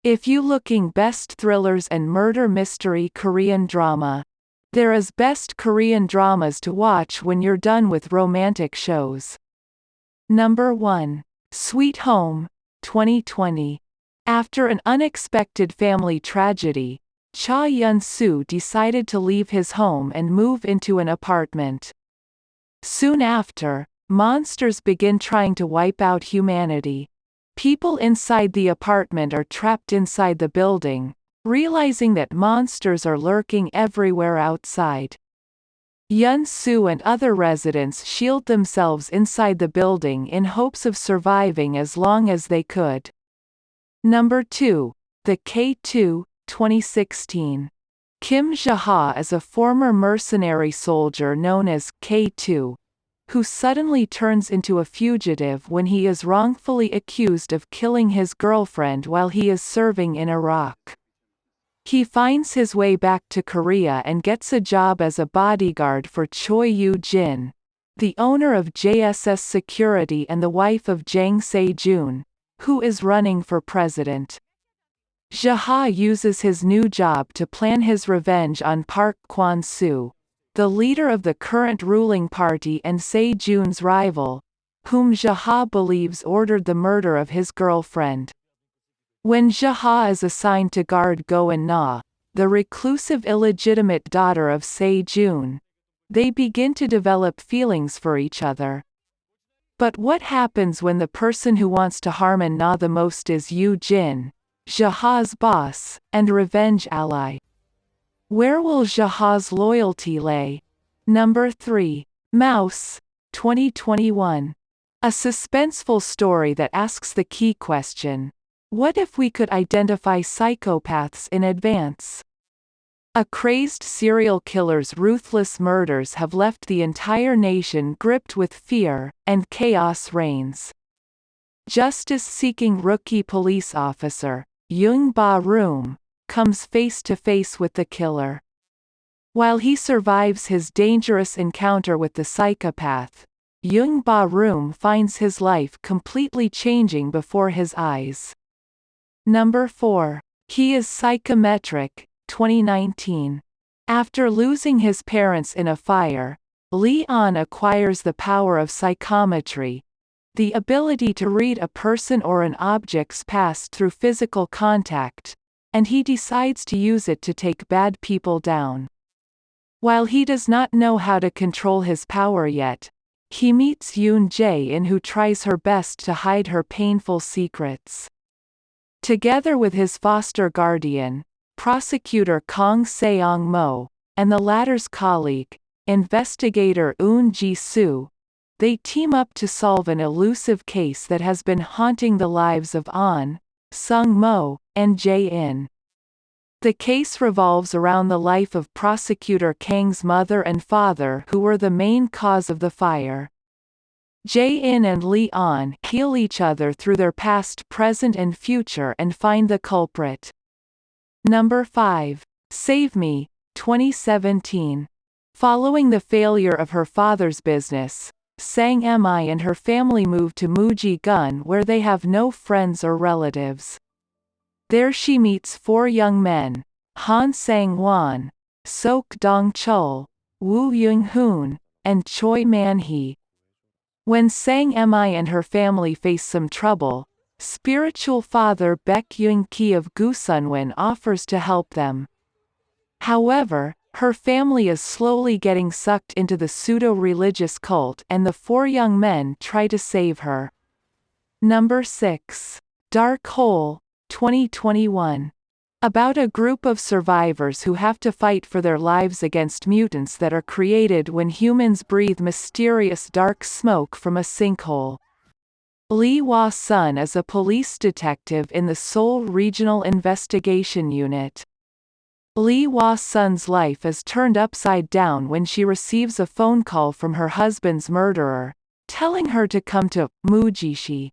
If you looking best thrillers and murder mystery Korean drama, there is best Korean dramas to watch when you're done with romantic shows. Number 1. Sweet Home, 2020. After an unexpected family tragedy, Cha Yun-soo decided to leave his home and move into an apartment. Soon after, monsters begin trying to wipe out humanity. People inside the apartment are trapped inside the building, realizing that monsters are lurking everywhere outside. Yun-soo and other residents shield themselves inside the building in hopes of surviving as long as they could. Number 2. The K2, 2016. Kim Ja-ha is a former mercenary soldier known as K2, who suddenly turns into a fugitive when he is wrongfully accused of killing his girlfriend while he is serving in Iraq. He finds his way back to Korea and gets a job as a bodyguard for Choi Yoo-jin, the owner of JSS Security and the wife of Jang Se-jun, who is running for president. Ja-ha uses his new job to plan his revenge on Park Kwon-soo, the leader of the current ruling party and Se-jun's rival, whom Ja-ha believes ordered the murder of his girlfriend. When Ja-ha is assigned to guard Go and-na, the reclusive illegitimate daughter of Se-jun, they begin to develop feelings for each other. But what happens when the person who wants to harm and-na the most is Yoo-jin, Ja-ha's boss, and revenge ally? Where will Ja-ha's loyalty lay? Number 3. Mouse, 2021. A suspenseful story that asks the key question: what if we could identify psychopaths in advance? A crazed serial killer's ruthless murders have left the entire nation gripped with fear, and chaos reigns. Justice-seeking rookie police officer, Young Ba-room, comes face to face with the killer. While he survives his dangerous encounter with the psychopath, Young Ba-room finds his life completely changing before his eyes. Number 4. He is Psychometric, 2019. After losing his parents in a fire, Leon acquires the power of psychometry, the ability to read a person or an object's past through physical contact, and he decides to use it to take bad people down. While he does not know how to control his power yet, he meets Yoon Jae-in, who tries her best to hide her painful secrets. Together with his foster guardian, prosecutor Kong Seong-mo, and the latter's colleague, investigator Eun Ji-soo, they team up to solve an elusive case that has been haunting the lives of An, Sung-mo, and Jae-in. The case revolves around the life of prosecutor Kang's mother and father, who were the main cause of the fire. Jae-in and Leon heal each other through their past, present and future and find the culprit. Number 5. Save Me, 2017. Following the failure of her father's business, Sang Mi and her family move to Muji-gun, where they have no friends or relatives. There she meets 4 young men: Han Sang-won, Sok Dong-chul, Woo Young-hoon, and Choi Man-hee. When Sang Mi and her family face some trouble, spiritual father Baek Young-ki of Gusunwon offers to help them. However, her family is slowly getting sucked into the pseudo-religious cult, and the 4 young men try to save her. Number 6. Dark Hole, 2021. About a group of survivors who have to fight for their lives against mutants that are created when humans breathe mysterious dark smoke from a sinkhole. Lee Hwa-sun is a police detective in the Seoul Regional Investigation Unit. Lee Hwa-sun's life is turned upside down when she receives a phone call from her husband's murderer, telling her to come to Mujishi.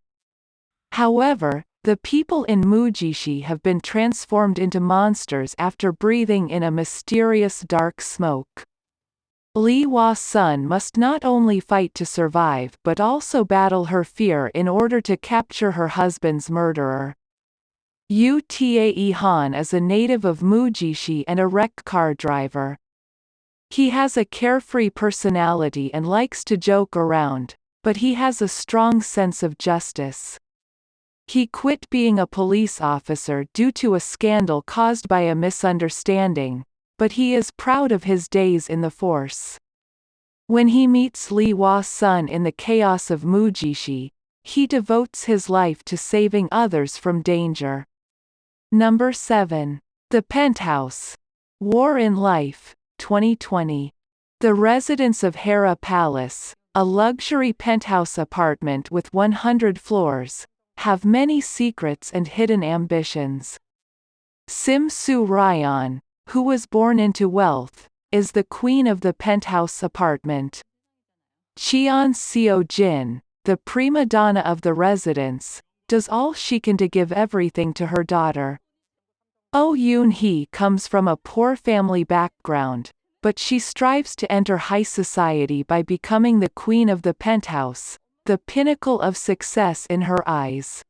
However, the people in Mujishi have been transformed into monsters after breathing in a mysterious dark smoke. Lee Hwa-sun must not only fight to survive but also battle her fear in order to capture her husband's murderer. Utae Han is a native of Mujishi and a wreck car driver. He has a carefree personality and likes to joke around, but he has a strong sense of justice. He quit being a police officer due to a scandal caused by a misunderstanding, but he is proud of his days in the force. When he meets Lee Hwa-sun in the chaos of Mujishi, he devotes his life to saving others from danger. Number 7. The Penthouse. War in Life, 2020. The residents of Hera Palace, a luxury penthouse apartment with 100 floors, have many secrets and hidden ambitions. Sim Soo Ryan, who was born into wealth, is the queen of the penthouse apartment. Cheon Seo Jin, the prima donna of the residence, does all she can to give everything to her daughter. Oh Yoon-hee comes from a poor family background, but she strives to enter high society by becoming the queen of the penthouse, the pinnacle of success in her eyes.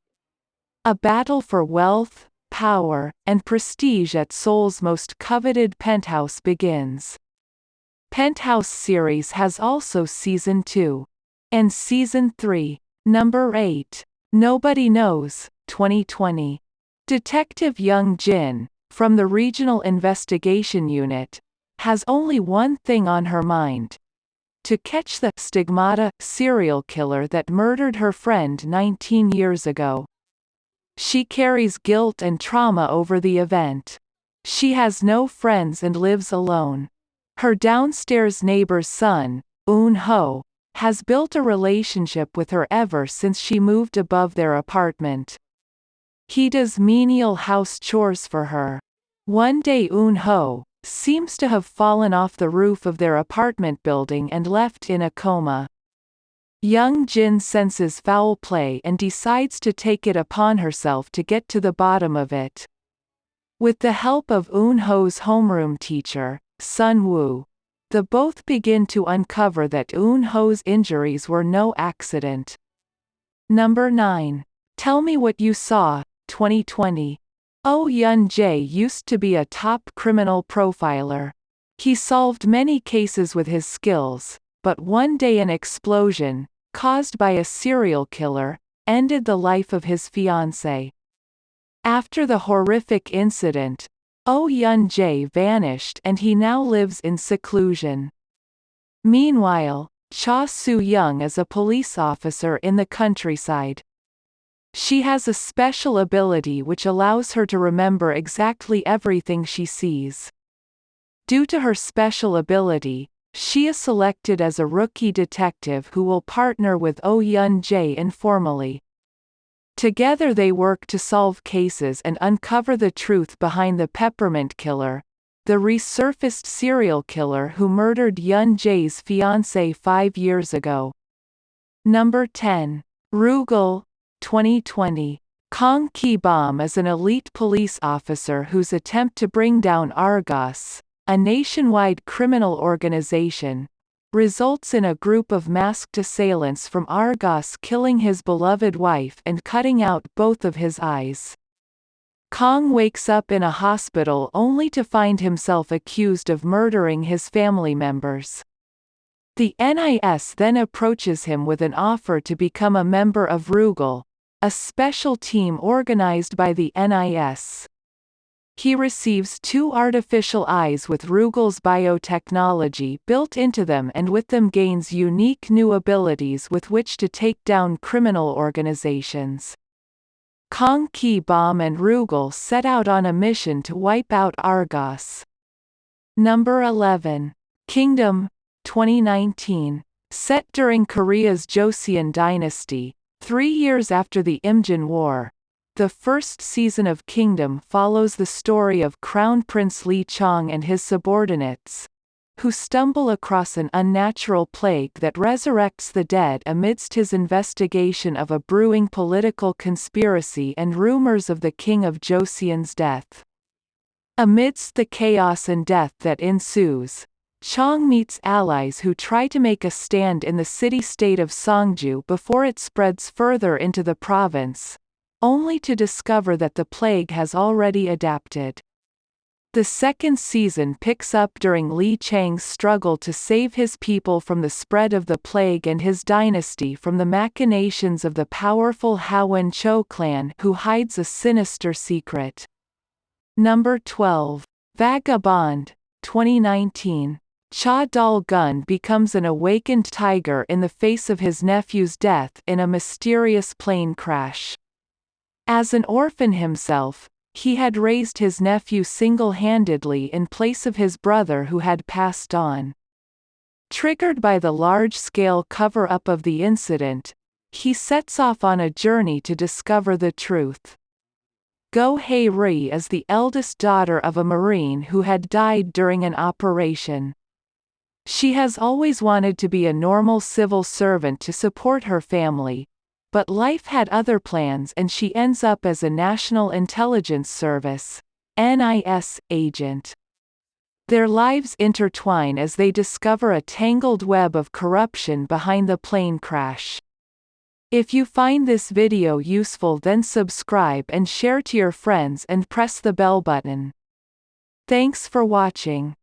A battle for wealth, power, and prestige at Seoul's most coveted penthouse begins. Penthouse series has also Season 2. And Season 3. Number 8. Nobody Knows, 2020. Detective Young Jin, from the Regional Investigation Unit, has only one thing on her mind: to catch the stigmata serial killer that murdered her friend 19 years ago. She carries guilt and trauma over the event. She has no friends and lives alone. Her downstairs neighbor's son, Eun-ho, has built a relationship with her ever since she moved above their apartment. He does menial house chores for her. One day Eun-ho seems to have fallen off the roof of their apartment building and left in a coma. Young Jin senses foul play and decides to take it upon herself to get to the bottom of it. With the help of Eun-ho's homeroom teacher, Sun Woo, the both begin to uncover that Eun-ho's injuries were no accident. Number 9. Tell Me What You Saw, 2020. Oh Yun-jae used to be a top criminal profiler. He solved many cases with his skills, but one day an explosion, caused by a serial killer, ended the life of his fiancée. After the horrific incident, Oh Yun-jae vanished and he now lives in seclusion. Meanwhile, Cha Soo-young is a police officer in the countryside. She has a special ability which allows her to remember exactly everything she sees. Due to her special ability, she is selected as a rookie detective who will partner with Oh Yun-jae informally. Together they work to solve cases and uncover the truth behind the Peppermint Killer, the resurfaced serial killer who murdered Yun-jae's fiancée 5 years ago. Number 10. Rugal, 2020. Kong Ki-bom is an elite police officer whose attempt to bring down Argos, a nationwide criminal organization, results in a group of masked assailants from Argos killing his beloved wife and cutting out both of his eyes. Kong wakes up in a hospital only to find himself accused of murdering his family members. The NIS then approaches him with an offer to become a member of Rugal, a special team organized by the NIS. He receives 2 artificial eyes with Rugal's biotechnology built into them and with them gains unique new abilities with which to take down criminal organizations. Kong Ki-bom and Rugal set out on a mission to wipe out Argos. Number 11. Kingdom, 2019. Set during Korea's Joseon dynasty, 3 years after the Imjin War, the first season of Kingdom follows the story of Crown Prince Lee Chong and his subordinates, who stumble across an unnatural plague that resurrects the dead amidst his investigation of a brewing political conspiracy and rumors of the king of Joseon's death. Amidst the chaos and death that ensues, Chong meets allies who try to make a stand in the city-state of Songju before it spreads further into the province, only to discover that the plague has already adapted. The second season picks up during Li Chang's struggle to save his people from the spread of the plague and his dynasty from the machinations of the powerful Hawen Chou clan, who hides a sinister secret. Number 12. Vagabond, 2019. Cha Dal-gun becomes an awakened tiger in the face of his nephew's death in a mysterious plane crash. As an orphan himself, he had raised his nephew single-handedly in place of his brother who had passed on. Triggered by the large-scale cover-up of the incident, he sets off on a journey to discover the truth. Go Hei-ri is the eldest daughter of a Marine who had died during an operation. She has always wanted to be a normal civil servant to support her family, but life had other plans and she ends up as a National Intelligence Service (NIS) agent. Their lives intertwine as they discover a tangled web of corruption behind the plane crash. If you find this video useful, then subscribe and share to your friends and press the bell button. Thanks for watching.